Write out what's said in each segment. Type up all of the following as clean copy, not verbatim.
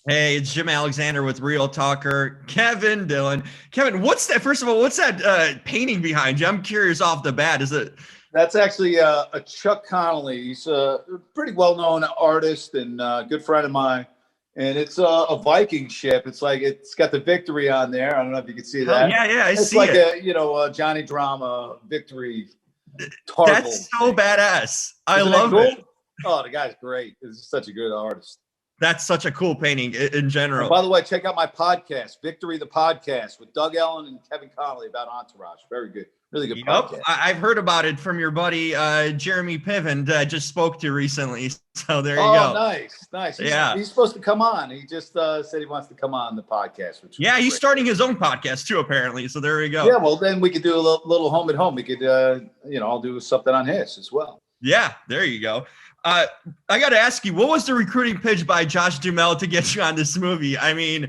Hey, it's Jim Alexander with Real Talker. Kevin, Dillon. Kevin, what's that? First of all, what's that painting behind you? I'm curious off the bat. Is it? That's actually a Chuck Connolly. He's a pretty well-known artist and a good friend of mine. And it's a Viking ship. It's got the victory on there. I don't know if you can see that. Yeah, I it's see like it. a Johnny Drama victory target. That's so badass. I Isn't love that cool? it. Oh, the guy's great. He's such a good artist. That's such a cool painting in general. And by the way, check out my podcast, Victory the Podcast, with Doug Ellen and Kevin Connolly about Entourage. Very good. Really good podcast. I've heard about it from your buddy Jeremy Piven that I just spoke to recently. So there you go. go. Nice. He's supposed to come on. He just said he wants to come on the podcast. He's starting his own podcast too, apparently. So there we go. Yeah, well, then we could do a little home at home. We could, I'll do something on his as well. Yeah, there you go. I got to ask you, what was the recruiting pitch by Josh Duhamel to get you on this movie? I mean,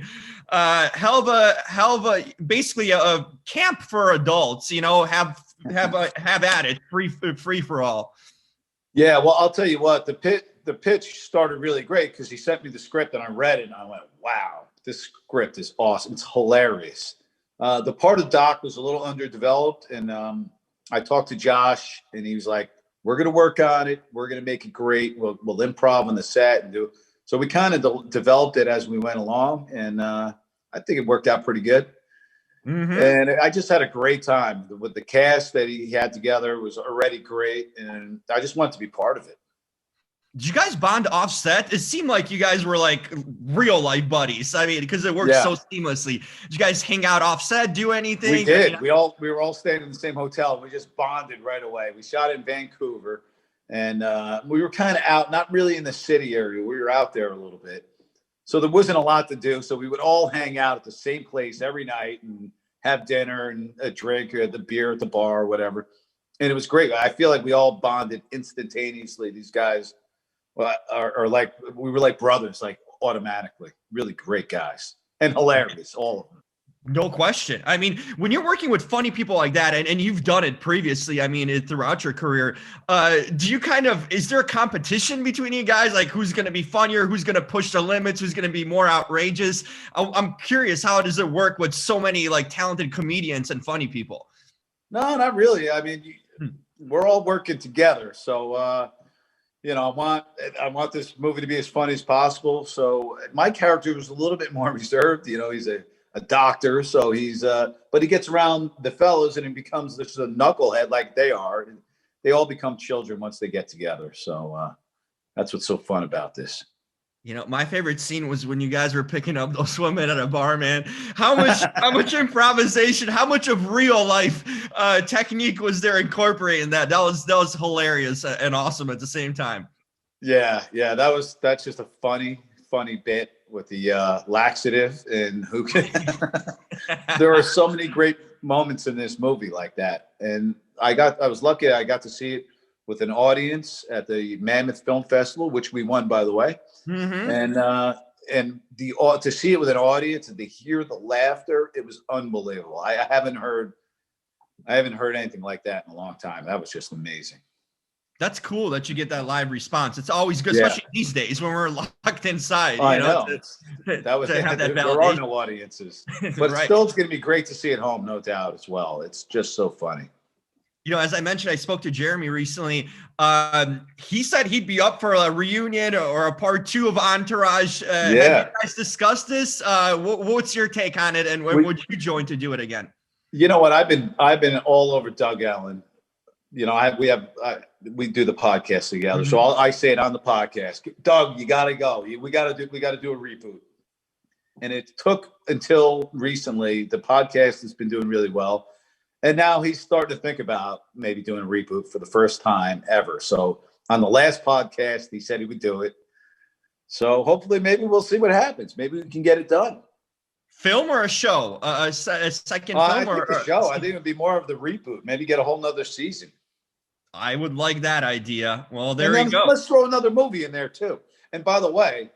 hell of a basically a camp for adults. Have at it, free for all. Yeah, well, I'll tell you what, the pitch started really great because he sent me the script and I read it and I went, wow, this script is awesome. It's hilarious. The part of Doc was a little underdeveloped, and I talked to Josh and he was like, we're going to work on it. We're going to make it great. We'll improv on the set and do. So we kind of developed it as we went along, and I think it worked out pretty good. Mm-hmm. And I just had a great time with the cast that he had together. Was already great, and I just wanted to be part of it. Did you guys bond offset? It seemed like you guys were like real life buddies. I mean, because it worked so seamlessly. Did you guys hang out offset? Do anything? We did. We were all staying in the same hotel. We just bonded right away. We shot in Vancouver, and we were kind of out, not really in the city area. We were out there a little bit, so there wasn't a lot to do. So we would all hang out at the same place every night and have dinner and a drink or the beer at the bar or whatever. And it was great. I feel like we all bonded instantaneously. These guys. Well, are like, we were like brothers, like automatically. Really great guys and hilarious, all of them. No question. I mean, when you're working with funny people like that, and you've done it previously, I mean, throughout your career, is there a competition between you guys? Like, who's going to be funnier? Who's going to push the limits? Who's going to be more outrageous? I'm curious, how does it work with so many like talented comedians and funny people? No, not really. I mean, we're all working together. So, I want this movie to be as funny as possible. So my character was a little bit more reserved. He's a doctor, so but he gets around the fellows and he becomes just a knucklehead like they are. And they all become children once they get together. So that's what's so fun about this. My favorite scene was when you guys were picking up those women at a bar, man. How much improvisation, how much of real life technique was there incorporating that? That was hilarious and awesome at the same time. Yeah. That's just a funny bit with the laxative and who can. There are so many great moments in this movie like that, and I was lucky. I got to see it with an audience at the Mammoth Film Festival, which we won, by the way. Mm-hmm. And to see it with an audience and to hear the laughter, it was unbelievable. I haven't heard anything like that in a long time. That was just amazing. That's cool that you get that live response. It's always good, especially these days when we're locked inside. I know. There are no audiences, but right. Still, it's going to be great to see at home, no doubt, as well. It's just so funny. As I mentioned, I spoke to Jeremy recently. He said he'd be up for a reunion or a part 2 of Entourage. Have you guys discussed this? What's your take on it, and when would you join to do it again? You know what? I've been all over Doug Ellen. We do the podcast together, mm-hmm. So I say it on the podcast. Doug, you got to go. We got to do a reboot. And it took until recently. The podcast has been doing really well. And now he's starting to think about maybe doing a reboot for the first time ever. So on the last podcast, he said he would do it. So hopefully maybe we'll see what happens. Maybe we can get it done. Film or a show? A second film? I think a show. I think it would be more of the reboot. Maybe get a whole nother season. I would like that idea. Well, there you go. Let's throw another movie in there too. And by the way,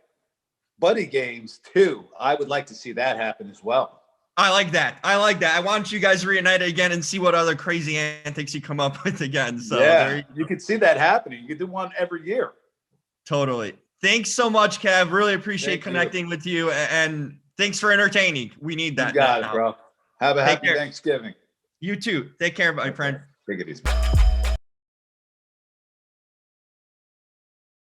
Buddy Games too. I would like to see that happen as well. I like that. I want you guys reunited again and see what other crazy antics you come up with again. So you could see that happening. You could do one every year. Totally. Thanks so much, Kev. Really appreciate Thank connecting with you. And thanks for entertaining. We need that. You got it, bro. Have a happy Thanksgiving. You too. Take care, my friend. Take it easy.